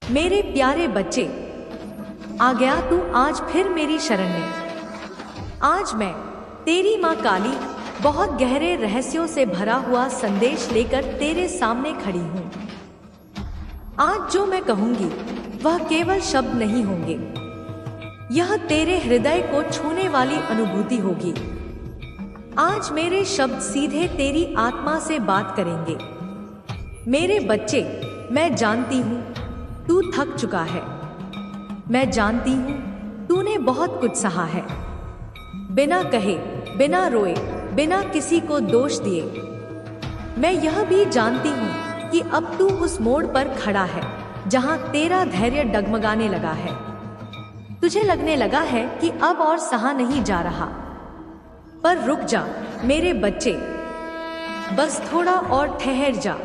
मेरे प्यारे बच्चे, आ गया तू आज फिर मेरी शरण में। आज मैं तेरी माँ काली बहुत गहरे रहस्यों से भरा हुआ संदेश लेकर तेरे सामने खड़ी हूँ। आज जो मैं कहूँगी वह केवल शब्द नहीं होंगे, यह तेरे हृदय को छूने वाली अनुभूति होगी। आज मेरे शब्द सीधे तेरी आत्मा से बात करेंगे। मेरे बच्चे, मैं जानती हूँ तू थक चुका है। मैं जानती हूँ तूने बहुत कुछ सहा है, बिना कहे, बिना रोए, बिना किसी को दोष दिए। मैं यह भी जानती हूँ कि अब तू उस मोड़ पर खड़ा है जहाँ तेरा धैर्य डगमगाने लगा है। तुझे लगने लगा है कि अब और सहा नहीं जा रहा। पर रुक जा मेरे बच्चे, बस थोड़ा और ठहर जा,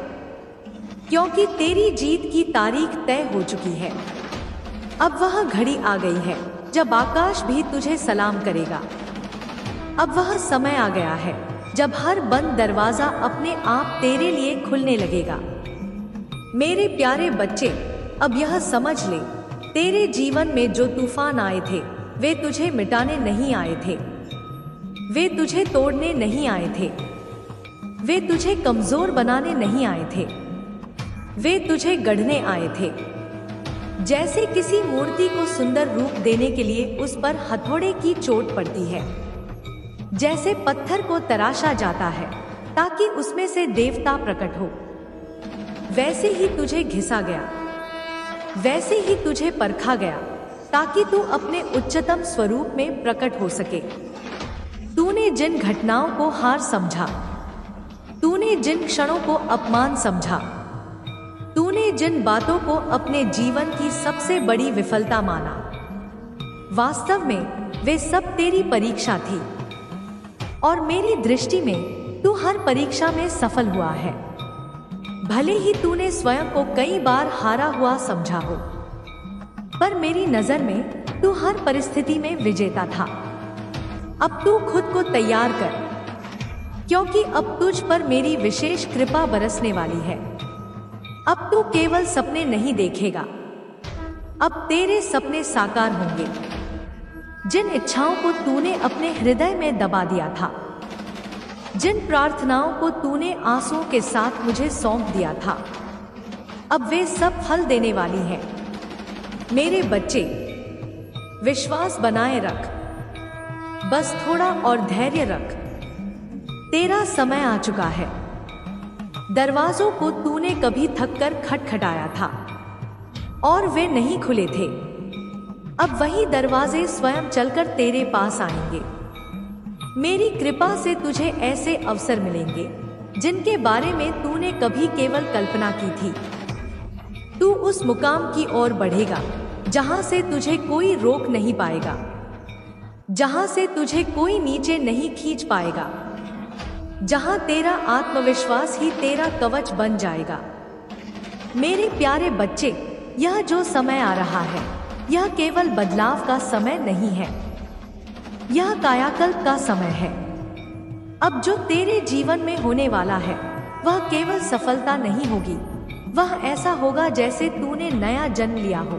क्योंकि तेरी जीत की तारीख तय हो चुकी है। अब वह घड़ी आ गई है जब आकाश भी तुझे सलाम करेगा। अब वह समय आ गया है जब हर बंद दरवाजा अपने आप तेरे लिए खुलने लगेगा। मेरे प्यारे बच्चे, अब यह समझ ले, तेरे जीवन में जो तूफान आए थे वे तुझे मिटाने नहीं आए थे, वे तुझे तोड़ने नहीं आए थे, वे तुझे कमजोर बनाने नहीं आए थे, वे तुझे गढ़ने आए थे। जैसे किसी मूर्ति को सुंदर रूप देने के लिए उस पर हथौड़े की चोट पड़ती है, जैसे पत्थर को तराशा जाता है ताकि उसमें से देवता प्रकट हो, वैसे ही तुझे घिसा गया, वैसे ही तुझे परखा गया ताकि तू अपने उच्चतम स्वरूप में प्रकट हो सके। तूने जिन घटनाओं को हार समझा, तूने जिन क्षणों को अपमान समझा, तूने जिन बातों को अपने जीवन की सबसे बड़ी विफलता माना, वास्तव में वे सब तेरी परीक्षा थी। और मेरी दृष्टि में तू हर परीक्षा में सफल हुआ है। भले ही तूने स्वयं को कई बार हारा हुआ समझा हो, पर मेरी नजर में तू हर परिस्थिति में विजेता था। अब तू खुद को तैयार कर, क्योंकि अब तुझ पर मेरी विशेष कृपा बरसने वाली है। अब तू केवल सपने नहीं देखेगा, अब तेरे सपने साकार होंगे। जिन इच्छाओं को तूने अपने हृदय में दबा दिया था, जिन प्रार्थनाओं को तूने आंसुओं के साथ मुझे सौंप दिया था, अब वे सब फल देने वाली हैं। मेरे बच्चे, विश्वास बनाए रख, बस थोड़ा और धैर्य रख। तेरा समय आ चुका है। दरवाजों को तूने कभी थककर खटखटाया था और वे नहीं खुले थे। अब वही दरवाजे स्वयं चलकर तेरे पास आएंगे। मेरी कृपा से तुझे ऐसे अवसर मिलेंगे जिनके बारे में तूने कभी केवल कल्पना की थी। तू उस मुकाम की ओर बढ़ेगा जहां से तुझे कोई रोक नहीं पाएगा, जहां से तुझे कोई नीचे नहीं खींच पाएगा, जहां तेरा आत्मविश्वास ही तेरा कवच बन जाएगा। मेरे प्यारे बच्चे, यह जो समय आ रहा है, यह केवल बदलाव का समय नहीं है, यह कायाकल्प का समय है। अब जो तेरे जीवन में होने वाला है वह केवल सफलता नहीं होगी, वह ऐसा होगा जैसे तूने नया जन्म लिया हो।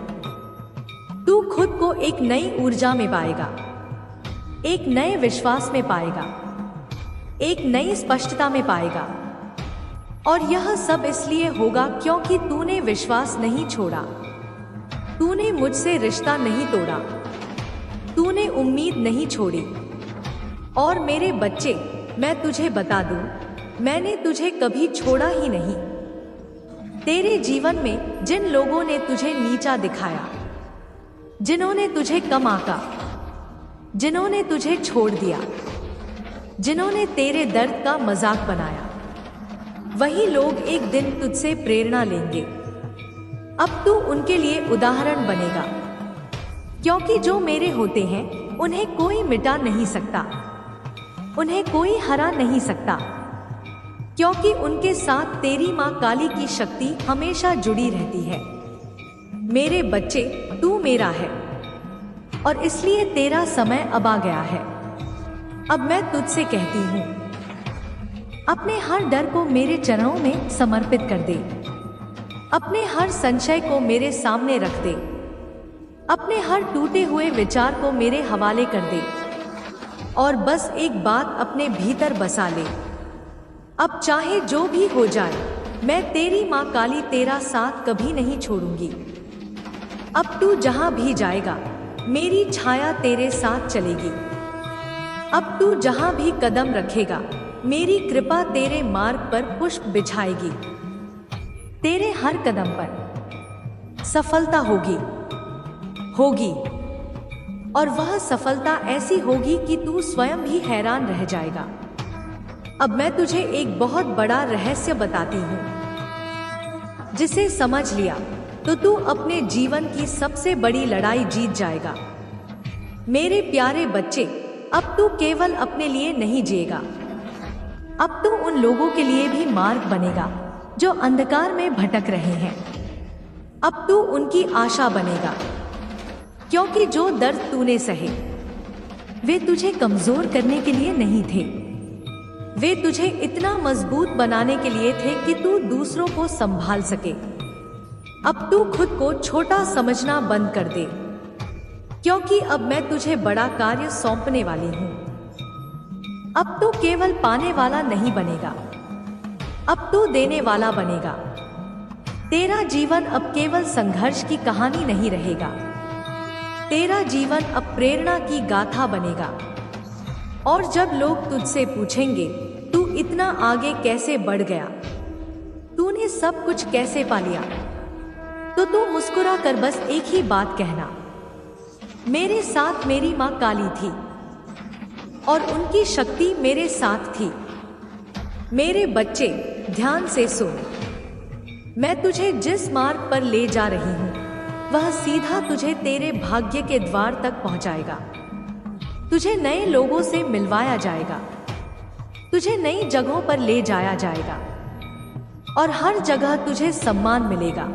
तू खुद को एक नई ऊर्जा में पाएगा, एक नए विश्वास में पाएगा, एक नई स्पष्टता में पाएगा। और यह सब इसलिए होगा क्योंकि तूने विश्वास नहीं छोड़ा, तूने मुझसे रिश्ता नहीं तोड़ा, तूने उम्मीद नहीं छोड़ी। और मेरे बच्चे, मैं तुझे बता दूं, मैंने तुझे कभी छोड़ा ही नहीं। तेरे जीवन में जिन लोगों ने तुझे नीचा दिखाया, जिन्होंने तुझे कम आंका, जिन्होंने तुझे छोड़ दिया, जिन्होंने तेरे दर्द का मजाक बनाया, वही लोग एक दिन तुझसे प्रेरणा लेंगे। अब तू उनके लिए उदाहरण बनेगा, क्योंकि जो मेरे होते हैं उन्हें कोई मिटा नहीं सकता, उन्हें कोई हरा नहीं सकता, क्योंकि उनके साथ तेरी माँ काली की शक्ति हमेशा जुड़ी रहती है। मेरे बच्चे, तू मेरा है और इसलिए तेरा समय अब आ गया है। अब मैं तुझसे कहती हूँ, अपने हर डर को मेरे चरणों में समर्पित कर दे। अपने हर संशय को मेरे सामने रख दे। अपने हर टूटे हुए विचार को मेरे हवाले कर दे और बस एक बात अपने भीतर बसा ले। अब चाहे जो भी हो जाए, मैं तेरी माँ काली तेरा साथ कभी नहीं छोड़ूंगी। अब तू जहां भी जाएगा, मेरी छाया तेरे साथ चलेगी। अब तू जहां भी कदम रखेगा, मेरी कृपा तेरे मार्ग पर पुष्प बिछाएगी। तेरे हर कदम पर सफलता होगी और वह सफलता ऐसी होगी कि तू स्वयं भी हैरान रह जाएगा। अब मैं तुझे एक बहुत बड़ा रहस्य बताती हूँ, जिसे समझ लिया तो तू अपने जीवन की सबसे बड़ी लड़ाई जीत जाएगा। मेरे प्यारे बच्चे, अब तू केवल अपने लिए नहीं जिएगा, अब तू उन लोगों के लिए भी मार्ग बनेगा जो अंधकार में भटक रहे हैं। अब तू उनकी आशा बनेगा, क्योंकि जो दर्द तूने सहे वे तुझे कमजोर करने के लिए नहीं थे, वे तुझे इतना मजबूत बनाने के लिए थे कि तू दूसरों को संभाल सके। अब तू खुद को छोटा समझना बंद कर दे, क्योंकि अब मैं तुझे बड़ा कार्य सौंपने वाली हूँ। अब तू केवल पाने वाला नहीं बनेगा, अब तू देने वाला बनेगा। तेरा जीवन अब केवल संघर्ष की कहानी नहीं रहेगा, तेरा जीवन अब प्रेरणा की गाथा बनेगा। और जब लोग तुझसे पूछेंगे, तू इतना आगे कैसे बढ़ गया, तूने सब कुछ कैसे पा लिया, तो तू मुस्कुरा कर बस एक ही बात कहना, मेरे साथ मेरी माँ काली थी और उनकी शक्ति मेरे साथ थी। मेरे बच्चे, ध्यान से सुन, मैं तुझे जिस मार्ग पर ले जा रही हूँ, वह सीधा तुझे तेरे भाग्य के द्वार तक पहुंचाएगा। तुझे नए लोगों से मिलवाया जाएगा, तुझे नई जगहों पर ले जाया जाएगा और हर जगह तुझे सम्मान मिलेगा,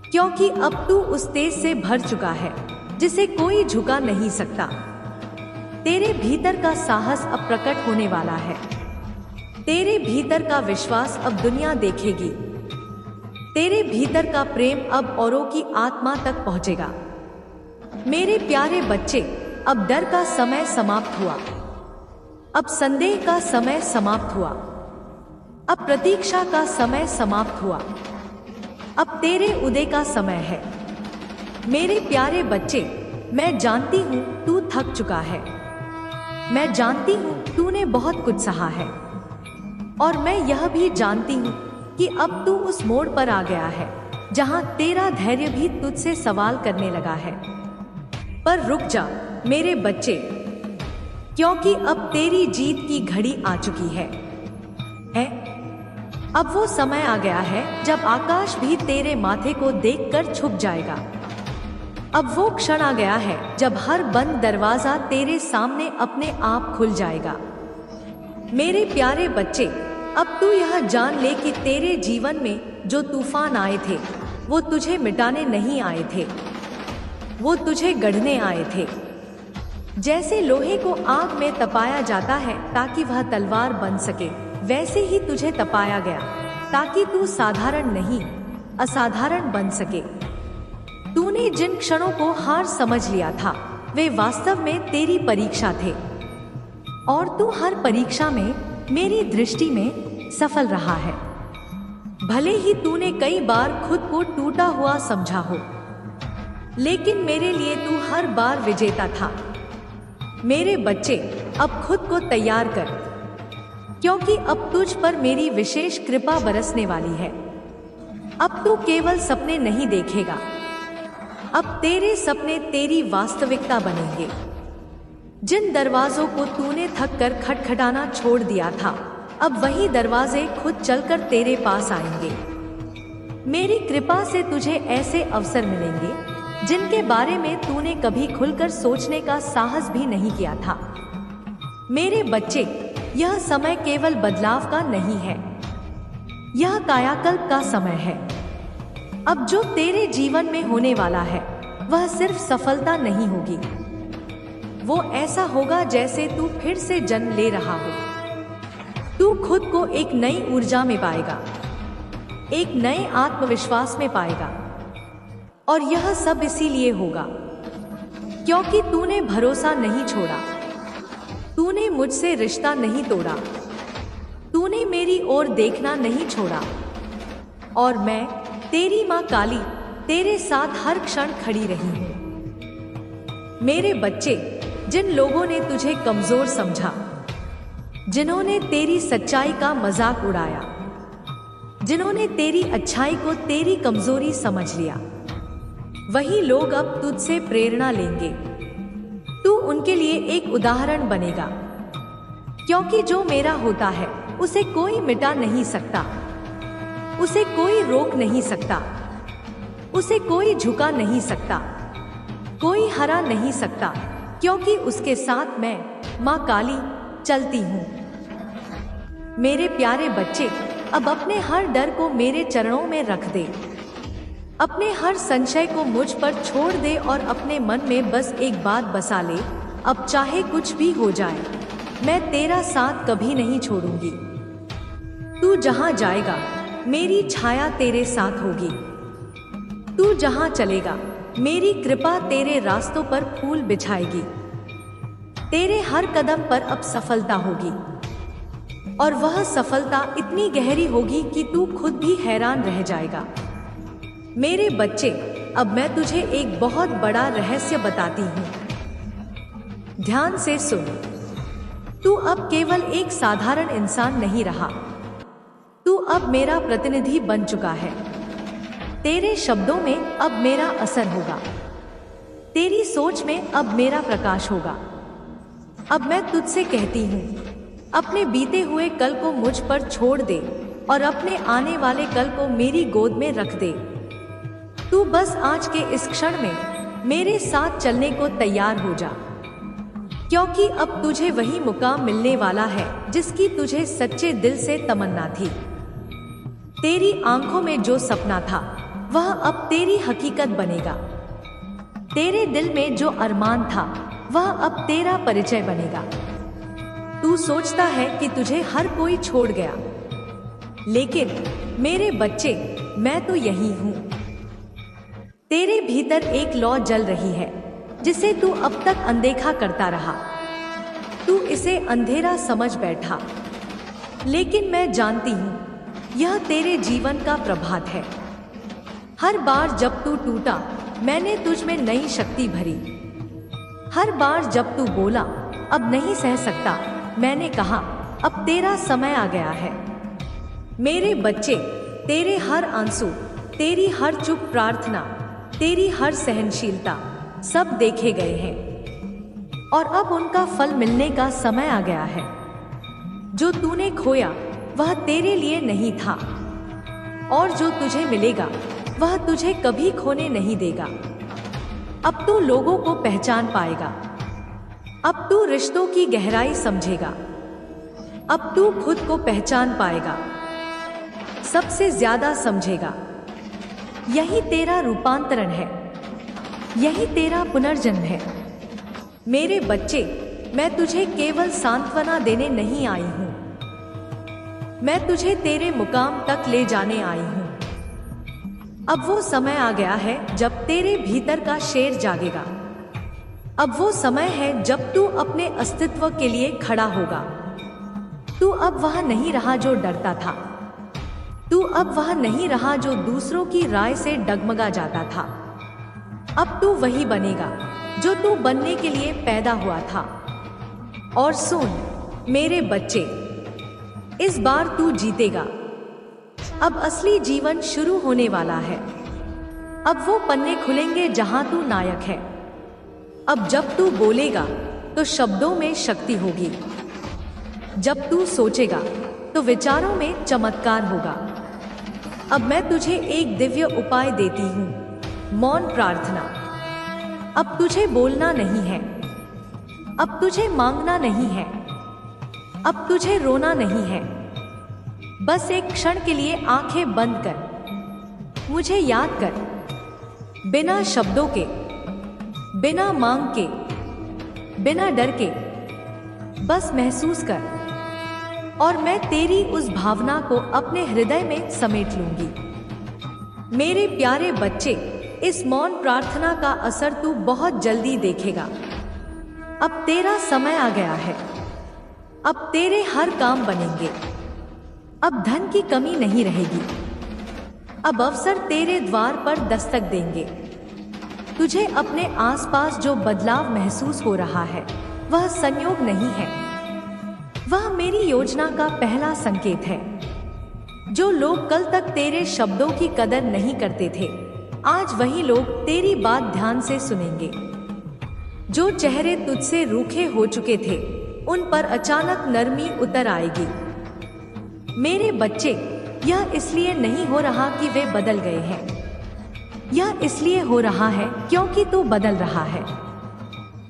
क्योंकि अब तू उस तेज से भर चुका है जिसे कोई झुका नहीं सकता। तेरे भीतर का साहस अब प्रकट होने वाला है, तेरे भीतर का विश्वास अब दुनिया देखेगी, तेरे भीतर का प्रेम अब औरों की आत्मा तक पहुंचेगा। मेरे प्यारे बच्चे, अब डर का समय समाप्त हुआ, अब संदेह का समय समाप्त हुआ, अब प्रतीक्षा का समय समाप्त हुआ, अब तेरे उदय का समय है। मेरे प्यारे बच्चे, मैं जानती हूँ तू थक चुका है, मैं जानती हूँ तूने बहुत कुछ सहा है, और मैं यह भी जानती हूँ कि अब तू उस मोड़ पर आ गया है जहाँ तेरा धैर्य भी तुझसे सवाल करने लगा है। पर रुक जा मेरे बच्चे, क्योंकि अब तेरी जीत की घड़ी आ चुकी है। अब वो समय आ गया है जब आकाश भी तेरे माथे को देखकर छुप जाएगा। अब वो क्षण आ गया है जब हर बंद दरवाजा तेरे सामने अपने आप खुल जाएगा। मेरे प्यारे बच्चे, अब तू यह जान ले कि तेरे जीवन में जो तूफान आए थे, वो तुझे मिटाने नहीं आए थे, वो तुझे गढ़ने आए थे। जैसे लोहे को आग में तपाया जाता है ताकि वह तलवार बन सके, वैसे ही तुझे तपाया गया ताकि तू साधारण नहीं, असाधारण बन सके। तूने जिन क्षणों को हार समझ लिया था, वे वास्तव में तेरी परीक्षा थे, और तू हर परीक्षा में मेरी दृष्टि में सफल रहा है। भले ही तूने कई बार खुद को टूटा हुआ समझा हो, लेकिन मेरे लिए तू हर बार विजेता था। मेरे बच्चे, अब खुद को तैयार कर, क्योंकि अब तुझ पर मेरी विशेष कृपा बरसने वाली है। अब तू केवल सपने नहीं देखेगा, अब तेरे सपने तेरी वास्तविकता बनेंगे। जिन दरवाजों को तूने थक कर खटखटाना छोड़ दिया था, अब वही दरवाजे खुद चलकर तेरे पास आएंगे। मेरी कृपा से तुझे ऐसे अवसर मिलेंगे जिनके बारे में तूने कभी खुलकर सोचने का साहस भी नहीं किया था। मेरे बच्चे, यह समय केवल बदलाव का नहीं है, यह कायाकल्प का समय है। अब जो तेरे जीवन में होने वाला है, वह सिर्फ सफलता नहीं होगी, वो ऐसा होगा जैसे तू फिर से जन्म ले रहा हो। तू खुद को एक नई ऊर्जा में पाएगा, एक नए आत्मविश्वास में पाएगा। और यह सब इसीलिए होगा क्योंकि तूने भरोसा नहीं छोड़ा, तूने मुझसे रिश्ता नहीं तोड़ा, तूने मेरी ओर देखना नहीं छोड़ा। और मैं तेरी मां काली तेरे साथ हर क्षण खड़ी रही हूं। मेरे बच्चे, जिन लोगों ने तुझे कमजोर समझा, जिन्होंने तेरी सच्चाई का मजाक उड़ाया, जिन्होंने तेरी अच्छाई को तेरी कमजोरी समझ लिया, वही लोग अब तुझसे प्रेरणा लेंगे। तू उनके लिए एक उदाहरण बनेगा, क्योंकि जो मेरा होता है उसे कोई मिटा नहीं सकता, उसे कोई रोक नहीं सकता, उसे कोई झुका नहीं सकता, कोई हरा नहीं सकता, क्योंकि उसके साथ मैं मां काली चलती हूं। मेरे प्यारे बच्चे, अब अपने हर डर को मेरे चरणों में रख दे, अपने हर संशय को मुझ पर छोड़ दे और अपने मन में बस एक बात बसा ले, अब चाहे कुछ भी हो जाए, मैं तेरा साथ कभी नहीं छोड़ूंगी। तू जहां जाएगा मेरी छाया तेरे साथ होगी, तू जहां चलेगा मेरी कृपा तेरे रास्तों पर फूल बिछाएगी। तेरे हर कदम पर अब सफलता होगी, और वह सफलता इतनी गहरी होगी कि तू खुद भी हैरान रह जाएगा। मेरे बच्चे, अब मैं तुझे एक बहुत बड़ा रहस्य बताती हूँ। ध्यान से सुन। तू अब केवल एक साधारण इंसान नहीं रहा, तू अब मेरा प्रतिनिधि बन चुका है। तेरे शब्दों में अब मेरा असर होगा, तेरी सोच में अब मेरा प्रकाश होगा। अब मैं तुझसे कहती हूँ, अपने बीते हुए कल को मुझ पर छोड़ दे और अपने आने वाले कल को मेरी गोद में रख दे। तू बस आज के इस क्षण में मेरे साथ चलने को तैयार हो जा, क्योंकि अब तुझे वही मुकाम मिलने वाला है जिसकी तुझे सच्चे दिल से तमन्ना थी। तेरी आंखों में जो सपना था वह अब तेरी हकीकत बनेगा। तेरे दिल में जो अरमान था वह अब तेरा परिचय बनेगा। तू सोचता है कि तुझे हर कोई छोड़ गया, लेकिन मेरे बच्चे, मैं तो यही हूं। तेरे भीतर एक लौ जल रही है जिसे तू अब तक अनदेखा करता रहा। तू इसे अंधेरा समझ बैठा, लेकिन मैं जानती हूं यह तेरे जीवन का प्रभात है। हर बार जब तू टूटा मैंने तुझ में नई शक्ति भरी। हर बार जब तू बोला अब नहीं सह सकता, मैंने कहा अब तेरा समय आ गया है। मेरे बच्चे, तेरे हर आंसू, तेरी हर चुप प्रार्थना, तेरी हर सहनशीलता सब देखे गए हैं, और अब उनका फल मिलने का समय आ गया है। जो तूने खोया वह तेरे लिए नहीं था, और जो तुझे मिलेगा वह तुझे कभी खोने नहीं देगा। अब तू लोगों को पहचान पाएगा, अब तू रिश्तों की गहराई समझेगा, अब तू खुद को पहचान पाएगा, सबसे ज्यादा समझेगा। यही तेरा रूपांतरण है, यही तेरा पुनर्जन्म है। मेरे बच्चे, मैं तुझे केवल सांत्वना देने नहीं आई हूं, मैं तुझे तेरे मुकाम तक ले जाने आई हूं। अब वो समय आ गया है जब तेरे भीतर का शेर जागेगा। अब वो समय है जब तू अपने अस्तित्व के लिए खड़ा होगा। तू अब वह नहीं रहा जो डरता था, तू अब वह नहीं रहा जो दूसरों की राय से डगमगा जाता था। अब तू वही बनेगा जो तू बनने के लिए पैदा हुआ था। और सुन मेरे बच्चे, इस बार तू जीतेगा। अब असली जीवन शुरू होने वाला है। अब वो पन्ने खुलेंगे जहां तू नायक है। अब जब तू बोलेगा तो शब्दों में शक्ति होगी, जब तू सोचेगा तो विचारों में चमत्कार होगा। अब मैं तुझे एक दिव्य उपाय देती हूँ, मौन प्रार्थना। अब तुझे बोलना नहीं है, अब तुझे मांगना नहीं है, अब तुझे रोना नहीं है। बस एक क्षण के लिए आंखें बंद कर मुझे याद कर, बिना शब्दों के, बिना मांग के, बिना डर के। बस महसूस कर, और मैं तेरी उस भावना को अपने हृदय में समेट लूंगी। मेरे प्यारे बच्चे, इस मौन प्रार्थना का असर तू बहुत जल्दी देखेगा। अब तेरा समय आ गया है। अब तेरे हर काम बनेंगे। अब धन की कमी नहीं रहेगी। अब अवसर तेरे द्वार पर दस्तक देंगे। तुझे अपने आसपास जो बदलाव महसूस हो रहा है वह संयोग नहीं है, वह मेरी योजना का पहला संकेत है। जो लोग कल तक तेरे शब्दों की कदर नहीं करते थे, आज वही लोग तेरी बात ध्यान से सुनेंगे। जो चेहरे तुझसे रूखे हो चुके थे, उन पर अचानक नरमी उतर आएगी। मेरे बच्चे, यह इसलिए नहीं हो रहा कि वे बदल गए हैं, यह इसलिए हो रहा है क्योंकि तू बदल रहा है।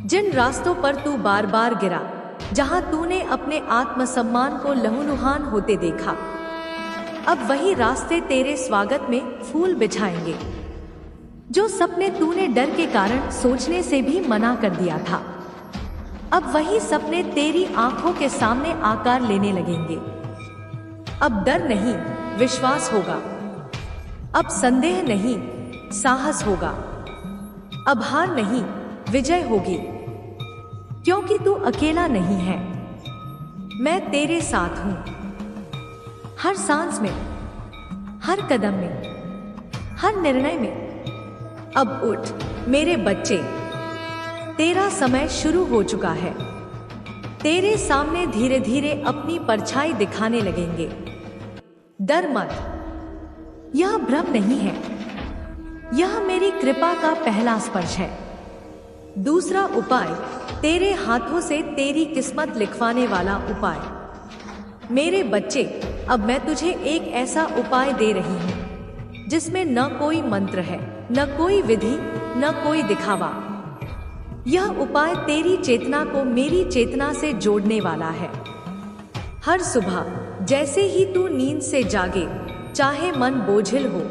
जिन रास्तों पर तू बार बार गिरा, जहां तूने अपने आत्मसम्मान को लहूलुहान होते देखा, अब वही रास्ते तेरे स्वागत में फूल बिछाएंगे। जो सपने तूने डर के कारण सोचने से भी मना कर दिया था, अब वही सपने तेरी आंखों के सामने आकार लेने लगेंगे। अब डर नहीं, विश्वास होगा। अब संदेह नहीं, साहस होगा। अब हार नहीं, विजय होगी। क्योंकि तू अकेला नहीं है, मैं तेरे साथ हूं। हर सांस में, हर कदम में, हर निर्णय में। अब उठ मेरे बच्चे, तेरा समय शुरू हो चुका है। तेरे सामने धीरे धीरे अपनी परछाई दिखाने लगेंगे। डर मत, यह भ्रम नहीं है, यह मेरी कृपा का पहला स्पर्श है। दूसरा उपाय, तेरे हाथों से तेरी किस्मत लिखवाने वाला उपाय। मेरे बच्चे, अब मैं तुझे एक ऐसा उपाय दे रही हूं जिसमें न कोई मंत्र है, न कोई विधि, न कोई दिखावा। यह उपाय तेरी चेतना को मेरी चेतना से जोड़ने वाला है। हर सुबह जैसे ही तू नींद से जागे, चाहे मन बोझिल हो,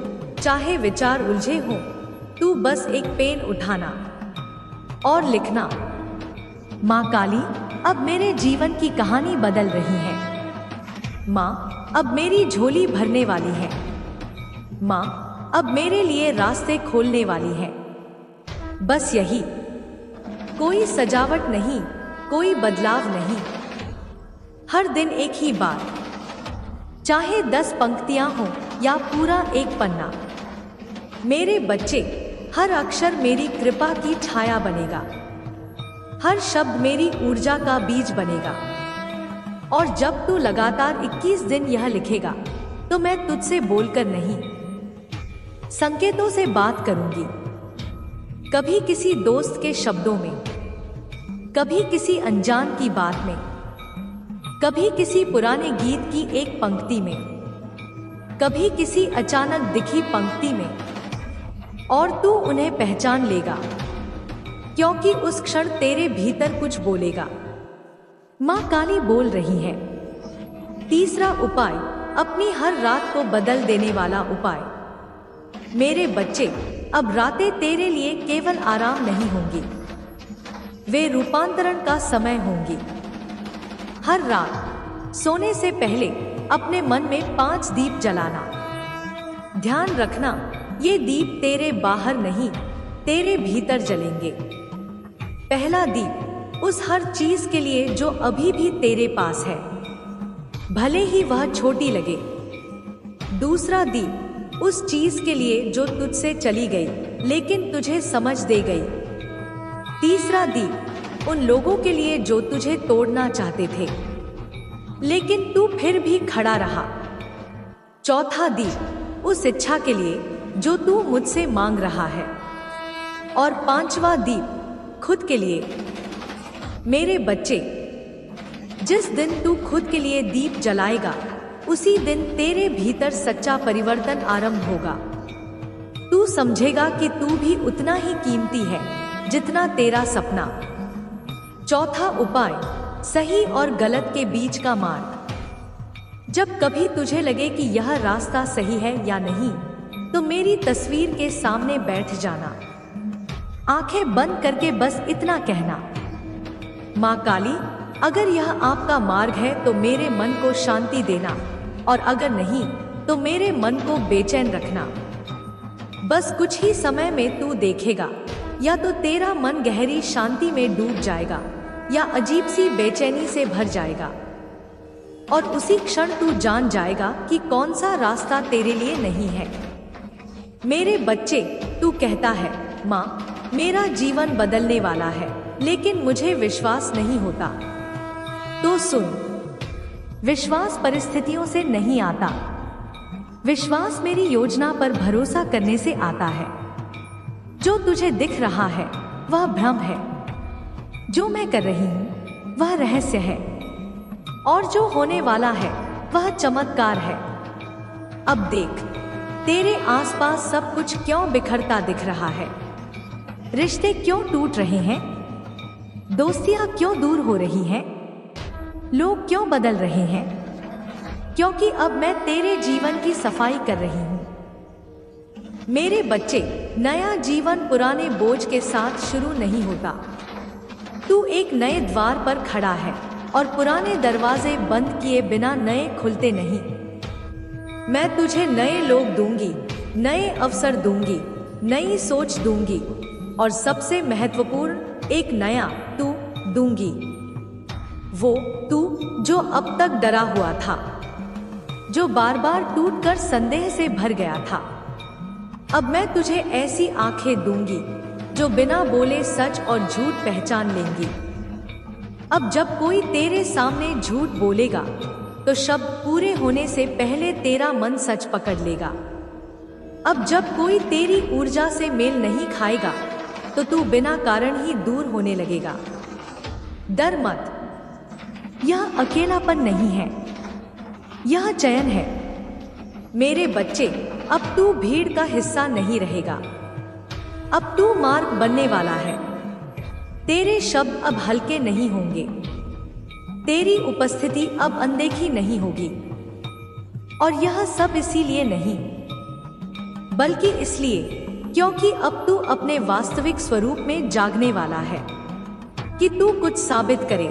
चाहे विचार उलझे हो, तू बस एक पेन उठाना और लिखना, माँ काली, अब मेरे जीवन की कहानी बदल रही है। माँ, अब मेरी झोली भरने वाली है। माँ, अब मेरे लिए रास्ते खोलने वाली है। बस यही, कोई सजावट नहीं, कोई बदलाव नहीं। हर दिन एक ही बात, चाहे 10 पंक्तियां हो या पूरा एक पन्ना। मेरे बच्चे, हर अक्षर मेरी कृपा की छाया बनेगा। हर शब्द मेरी ऊर्जा का बीज बनेगा। और जब तू लगातार 21 दिन यह लिखेगा, तो मैं तुझसे बोलकर नहीं, संकेतों से बात करूंगी। कभी किसी दोस्त के शब्दों में, कभी किसी अनजान की बात में, कभी किसी पुराने गीत की एक पंक्ति में, कभी किसी अचानक दिखी पंक्ति में। और तू उन्हें पहचान लेगा, क्योंकि उस क्षण तेरे भीतर कुछ बोलेगा। माँ काली बोल रही है। तीसरा उपाय, अपनी हर रात को बदल देने वाला उपाय। मेरे बच्चे, अब रातें तेरे लिए केवल आराम नहीं होंगी, वे रूपांतरण का समय होंगी। हर रात सोने से पहले अपने मन में 5 दीप जलाना। ध्यान रखना, ये दीप तेरे बाहर नहीं, तेरे भीतर जलेंगे। पहला दीप उस हर चीज के लिए जो अभी भी तेरे पास है, भले ही वह छोटी लगे। दूसरा दीप उस चीज के लिए जो तुझसे चली गई लेकिन तुझे समझ दे गई। तीसरा दीप उन लोगों के लिए जो तुझे तोड़ना चाहते थे, लेकिन तू फिर भी खड़ा रहा। चौथा दीप उस इच्छा के लिए जो तू मुझसे मांग रहा है। और 5वां दीप खुद के लिए। मेरे बच्चे, जिस दिन तू खुद के लिए दीप जलाएगा, उसी दिन तेरे भीतर सच्चा परिवर्तन आरंभ होगा। तू समझेगा कि तू भी उतना ही कीमती है जितना तेरा सपना। चौथा उपाय, सही और गलत के बीच का मार्ग। जब कभी तुझे लगे कि यह रास्ता सही है या नहीं, तो मेरी तस्वीर के सामने बैठ जाना। आंखें बंद करके बस इतना कहना, माँ काली, अगर यह आपका मार्ग है तो मेरे मन को शांति देना, और अगर नहीं तो मेरे मन को बेचैन रखना। बस कुछ ही समय में तू देखेगा, या तो तेरा मन गहरी शांति में डूब जाएगा या अजीब सी बेचैनी से भर जाएगा, और उसी क्षण तू जान जाएगा कि कौन सा रास्ता तेरे लिए नहीं है। मेरे बच्चे, तू कहता है, माँ मेरा जीवन बदलने वाला है, लेकिन मुझे विश्वास नहीं होता। तो सुन, विश्वास परिस्थितियों से नहीं आता, विश्वास मेरी योजना पर भरोसा करने से आता है। जो तुझे दिख रहा है वह भ्रम है, जो मैं कर रही हूँ वह रहस्य है, और जो होने वाला है वह चमत्कार है। अब देख, तेरे आसपास सब कुछ क्यों बिखरता दिख रहा है, रिश्ते क्यों टूट रहे हैं, दोस्तियां क्यों दूर हो रही हैं, लोग क्यों बदल रहे हैं, क्योंकि अब मैं तेरे जीवन की सफाई कर रही हूँ। मेरे बच्चे, नया जीवन पुराने बोझ के साथ शुरू नहीं होता। तू एक नए द्वार पर खड़ा है, और पुराने दरवाजे बंद किए बिना नए खुलते नहीं। मैं तुझे नए लोग दूंगी, नए अवसर दूंगी, नई सोच दूंगी, और सबसे महत्वपूर्ण एक नया तू दूंगी। वो तू जो अब तक डरा हुआ था, जो बार बार टूटकर संदेह से भर गया था, अब मैं तुझे ऐसी आंखें दूंगी जो बिना बोले सच और झूठ पहचान लेंगी। अब जब कोई तेरे सामने झूठ बोलेगा तो शब्द पूरे होने से पहले तेरा मन सच पकड़ लेगा। अब जब कोई तेरी ऊर्जा से मेल नहीं खाएगा तो तू बिना कारण ही दूर होने लगेगा। डर मत, यह अकेलापन नहीं है, यह चयन है। मेरे बच्चे, अब तू भीड़ का हिस्सा नहीं रहेगा, अब तू मार्ग बनने वाला है। तेरे शब्द अब हल्के नहीं होंगे, तेरी उपस्थिति अब अनदेखी नहीं होगी। और यह सब इसीलिए नहीं, बल्कि इसलिए क्योंकि अब तू अपने वास्तविक स्वरूप में जागने वाला है, कि तू कुछ साबित करे,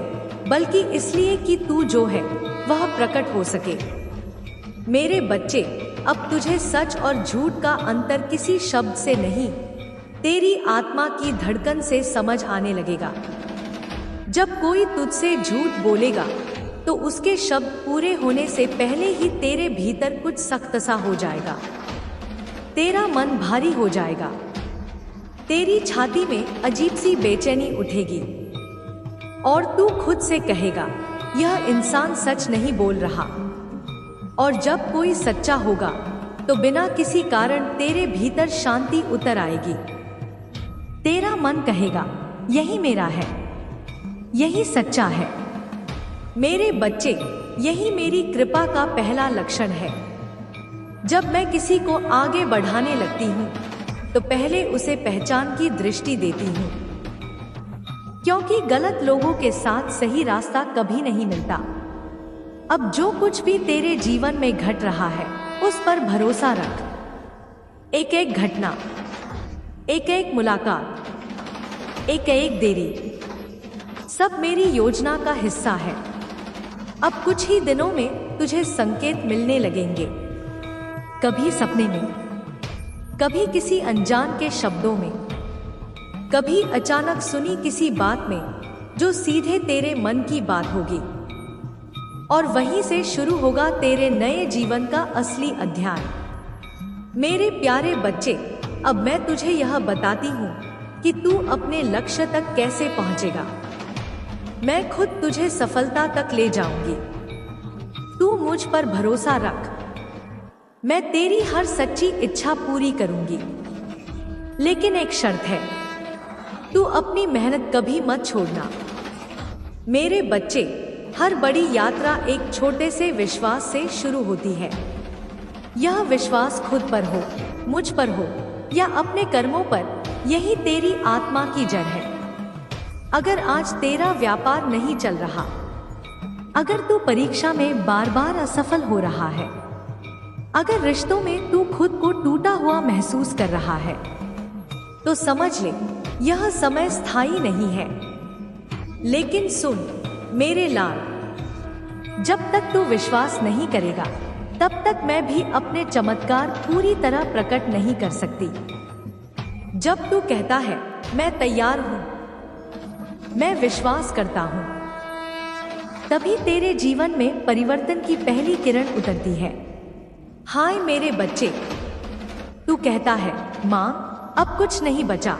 बल्कि इसलिए कि तू जो है वह प्रकट हो सके। मेरे बच्चे, अब तुझे सच और झूठ का अंतर किसी शब्द से नहीं, तेरी आत्मा की धड़कन से समझ आने लगेगा। जब कोई तुझसे झूठ बोलेगा तो उसके शब्द पूरे होने से पहले ही तेरे भीतर कुछ सख्त सा हो जाएगा। तेरा मन भारी हो जाएगा, तेरी छाती में अजीब सी बेचैनी उठेगी, और तू खुद से कहेगा, यह इंसान सच नहीं बोल रहा। और जब कोई सच्चा होगा तो बिना किसी कारण तेरे भीतर शांति उतर आएगी। तेरा मन कहेगा, यही मेरा है, यही सच्चा है। मेरे बच्चे, यही मेरी कृपा का पहला लक्षण है। जब मैं किसी को आगे बढ़ाने लगती हूँ तो पहले उसे पहचान की दृष्टि देती हूँ, क्योंकि गलत लोगों के साथ सही रास्ता कभी नहीं मिलता। अब जो कुछ भी तेरे जीवन में घट रहा है उस पर भरोसा रख। एक एक घटना, एक एक मुलाकात, एक एक देरी, सब मेरी योजना का हिस्सा है। अब कुछ ही दिनों में तुझे संकेत मिलने लगेंगे, कभी सपने में, कभी किसी अनजान के शब्दों में, कभी अचानक सुनी किसी बात में जो सीधे तेरे मन की बात होगी, और वहीं से शुरू होगा तेरे नए जीवन का असली अध्याय। मेरे प्यारे बच्चे, अब मैं तुझे यह बताती हूँ कि तू अपने लक्ष्य तक कैसे पहुँचेगा। मैं खुद तुझे सफलता तक ले जाऊंगी। तू मुझ पर भरोसा रख, मैं तेरी हर सच्ची इच्छा पूरी करूंगी। लेकिन एक शर्त है, तू अपनी मेहनत कभी मत छोड़ना। मेरे बच्चे, हर बड़ी यात्रा एक छोटे से विश्वास से शुरू होती है। यह विश्वास खुद पर हो, मुझ पर हो या अपने कर्मों पर, यही तेरी आत्मा की जड़ है। अगर आज तेरा व्यापार नहीं चल रहा, अगर तू परीक्षा में बार बार असफल हो रहा है, अगर रिश्तों में तू खुद को टूटा हुआ महसूस कर रहा है, तो समझ ले, यह समय स्थायी नहीं है। लेकिन सुन, मेरे लाल, जब तक तू विश्वास नहीं करेगा तब तक मैं भी अपने चमत्कार पूरी तरह प्रकट नहीं कर सकती। जब तू कहता है मैं तैयार हूं, मैं विश्वास करता हूं, तभी तेरे जीवन में परिवर्तन की पहली किरण उतरती है। हाय मेरे बच्चे, तू कहता है मां अब कुछ नहीं बचा।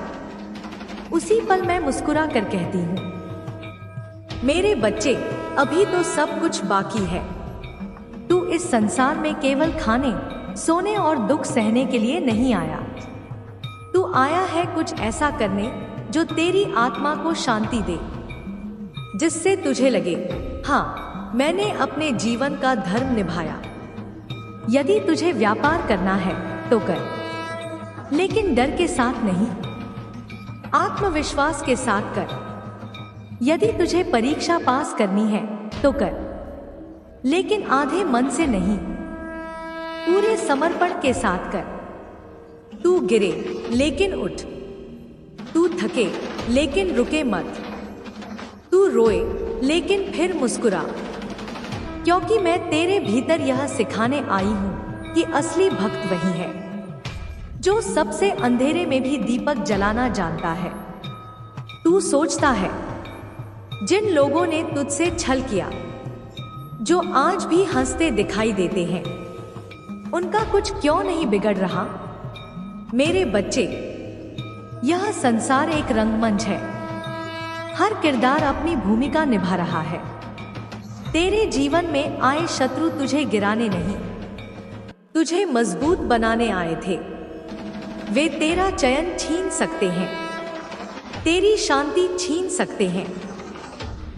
उसी पल मैं मुस्कुरा कर कहती हूं मेरे बच्चे, अभी तो सब कुछ बाकी है। तू इस संसार में केवल खाने, सोने और दुख सहने के लिए नहीं आया। तू आया है कुछ ऐसा करने जो तेरी आत्मा को शांति दे, जिससे तुझे लगे हाँ मैंने अपने जीवन का धर्म निभाया। यदि तुझे व्यापार करना है तो कर, लेकिन डर के साथ नहीं, आत्मविश्वास के साथ कर। यदि तुझे परीक्षा पास करनी है तो कर, लेकिन आधे मन से नहीं, पूरे समर्पण के साथ कर। तू गिरे लेकिन उठ, तू थके लेकिन रुके मत, तू रोए लेकिन फिर मुस्कुरा, क्योंकि मैं तेरे भीतर यह सिखाने आई हूं कि असली भक्त वही है जो सबसे अंधेरे में भी दीपक जलाना जानता है। तू सोचता है जिन लोगों ने तुझसे छल किया, जो आज भी हंसते दिखाई देते हैं, उनका कुछ क्यों नहीं बिगड़ रहा? मेरे बच्चे, यह संसार एक रंगमंच है। हर किरदार अपनी भूमिका निभा रहा है। तेरे जीवन में आए शत्रु तुझे गिराने नहीं, तुझे मजबूत बनाने आए थे। वे तेरा चयन छीन सकते हैं, तेरी शांति छीन सकते हैं,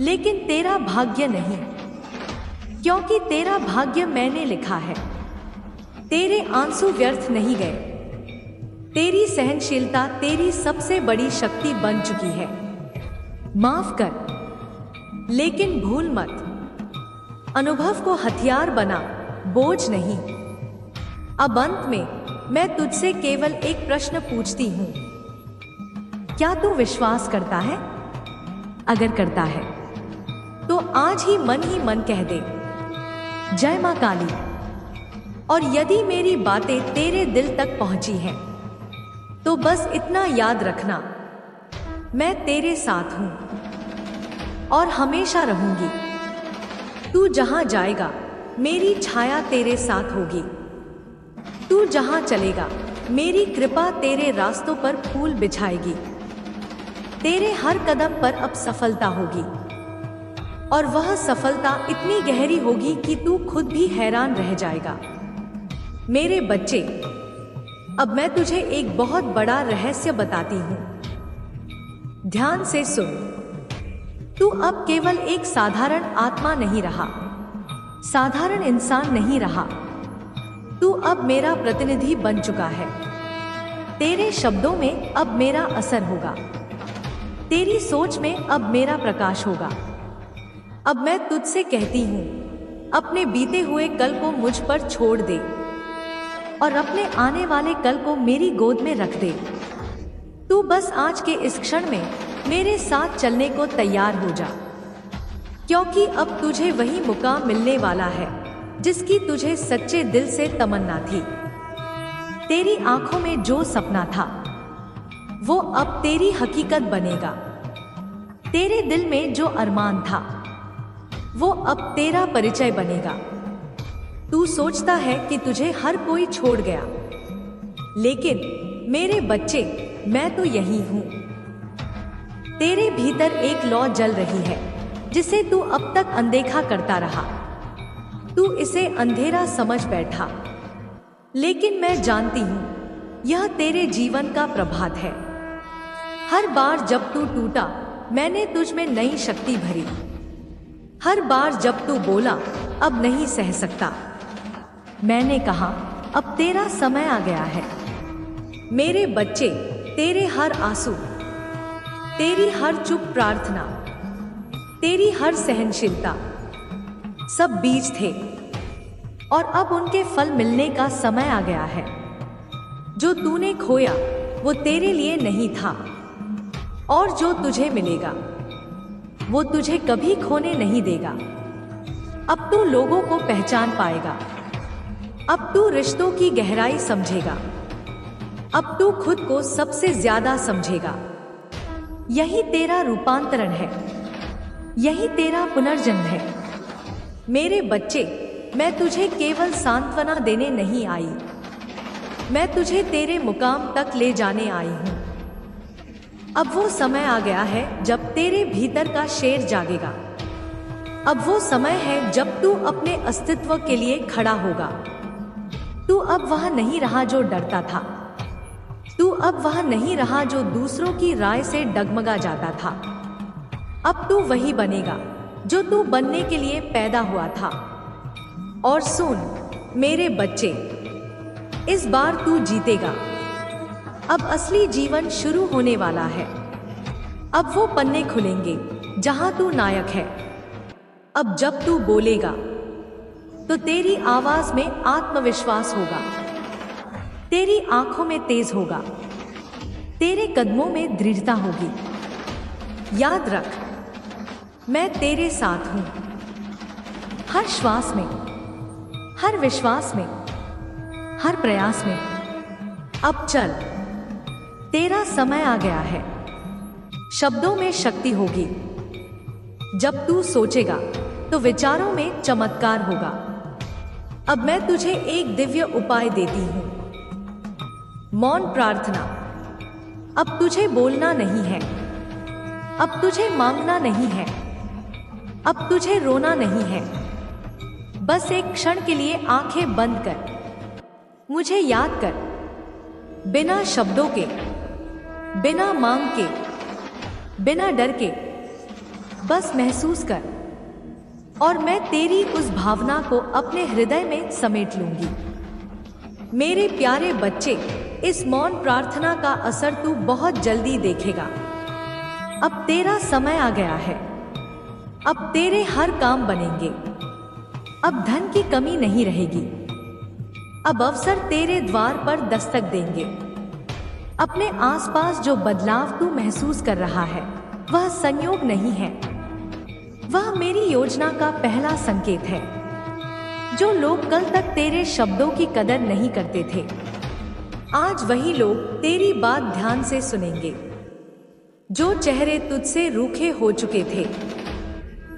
लेकिन तेरा भाग्य नहीं, क्योंकि तेरा भाग्य मैंने लिखा है। तेरे आंसू व्यर्थ नहीं गए। तेरी सहनशीलता तेरी सबसे बड़ी शक्ति बन चुकी है। माफ कर, लेकिन भूल मत, अनुभव को हथियार बना, बोझ नहीं। अब अंत में मैं तुझसे केवल एक प्रश्न पूछती हूं, क्या तू विश्वास करता है? अगर करता है तो आज ही मन कह दे जय मां काली। और यदि मेरी बातें तेरे दिल तक पहुंची हैं, तो बस इतना याद रखना, मैं तेरे साथ हूं और हमेशा रहूंगी। तू जहां जाएगा मेरी छाया तेरे साथ होगी। तू जहां चलेगा मेरी कृपा तेरे रास्तों पर फूल बिछाएगी। तेरे हर कदम पर अब सफलता होगी, और वह सफलता इतनी गहरी होगी कि तू खुद भी हैरान रह जाएगा। मेरे बच्चे, अब मैं तुझे एक बहुत बड़ा रहस्य बताती हूं। ध्यान से सुन। तू अब केवल एक साधारण आत्मा नहीं रहा, साधारण इंसान नहीं रहा। तू अब मेरा प्रतिनिधि बन चुका है। तेरे शब्दों में अब मेरा असर होगा, तेरी सोच में अब मेरा प्रकाश होगा। अब मैं तुझसे कहती हूं, अपने बीते हुए कल को मुझ पर छोड़ दे और अपने आने वाले कल को मेरी गोद में रख दे। तू बस आज के इस क्षण में मेरे साथ चलने को तैयार हो जा, क्योंकि अब तुझे वही मुकाम मिलने वाला है जिसकी तुझे सच्चे दिल से तमन्ना थी। तेरी आंखों में जो सपना था वो अब तेरी हकीकत बनेगा। तेरे दिल में जो अरमान था वो अब तेरा परिचय बनेगा। तू सोचता है कि तुझे हर कोई छोड़ गया, लेकिन मेरे बच्चे, मैं तो यही हूं। तेरे भीतर एक लौ जल रही है जिसे तू अब तक अनदेखा करता रहा। तू इसे अंधेरा समझ बैठा, लेकिन मैं जानती हूं यह तेरे जीवन का प्रभात है। हर बार जब तू टूटा मैंने तुझ में नई शक्ति भरी। हर बार जब तू बोला अब नहीं सह सकता, मैंने कहा अब तेरा समय आ गया है। मेरे बच्चे, तेरे हर आंसू, तेरी हर चुप प्रार्थना, तेरी हर सहनशीलता सब बीज थे, और अब उनके फल मिलने का समय आ गया है। जो तूने खोया वो तेरे लिए नहीं था, और जो तुझे मिलेगा वो तुझे कभी खोने नहीं देगा। अब तू लोगों को पहचान पाएगा। अब तू रिश्तों की गहराई समझेगा। अब तू खुद को सबसे ज्यादा समझेगा। यही तेरा रूपांतरण है, यही तेरा पुनर्जन्म है। मेरे बच्चे, मैं तुझे केवल सांत्वना देने नहीं आई, मैं तुझे तेरे मुकाम तक ले जाने आई हूं। अब वो समय आ गया है जब तेरे भीतर का शेर जागेगा। अब वो समय है जब तू अपने अस्तित्व के लिए खड़ा होगा। तू अब वह नहीं रहा जो डरता था। तू अब वह नहीं रहा जो दूसरों की राय से डगमगा जाता था। अब तू वही बनेगा जो तू बनने के लिए पैदा हुआ था। और सुन मेरे बच्चे, इस बार तू जीतेगा। अब असली जीवन शुरू होने वाला है। अब वो पन्ने खुलेंगे जहां तू नायक है। अब जब तू बोलेगा तो तेरी आवाज में आत्मविश्वास होगा, तेरी आंखों में तेज होगा, तेरे कदमों में दृढ़ता होगी। याद रख, मैं तेरे साथ हूं, हर श्वास में, हर विश्वास में, हर प्रयास में। अब चल, तेरा समय आ गया है। शब्दों में शक्ति होगी। जब तू सोचेगा तो विचारों में चमत्कार होगा। अब मैं तुझे एक दिव्य उपाय देती हूं, मौन प्रार्थना। अब तुझे बोलना नहीं है, अब तुझे मांगना नहीं है, अब तुझे रोना नहीं है। बस एक क्षण के लिए आंखें बंद कर, मुझे याद कर, बिना शब्दों के, बिना मांग के, बिना डर के, बस महसूस कर। और मैं तेरी उस भावना को अपने हृदय में समेट लूंगी। मेरे प्यारे बच्चे, इस मौन प्रार्थना का असर तू बहुत जल्दी देखेगा। अब तेरा समय आ गया है। अब तेरे हर काम बनेंगे। अब धन की कमी नहीं रहेगी। अब अवसर तेरे द्वार पर दस्तक देंगे। अपने आसपास जो बदलाव तू महसूस कर रहा है, वह संयोग नहीं है, वह मेरी योजना का पहला संकेत है। जो लोग कल तक तेरे शब्दों की कदर नहीं करते थे, आज वही लोग तेरी बात ध्यान से सुनेंगे। जो चेहरे तुझसे रूखे हो चुके थे,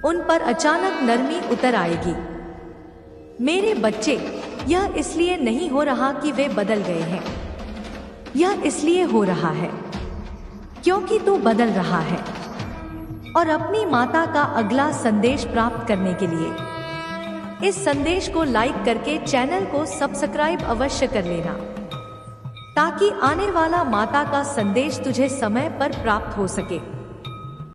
उन पर अचानक नरमी उतर आएगी। मेरे बच्चे, यह इसलिए नहीं हो रहा कि वे बदल गए हैं, यह इसलिए हो रहा है क्योंकि तू बदल रहा है। और अपनी माता का अगला संदेश प्राप्त करने के लिए इस संदेश को लाइक करके चैनल को सब्सक्राइब अवश्य कर लेना, ताकि आने वाला माता का संदेश तुझे समय पर प्राप्त हो सके।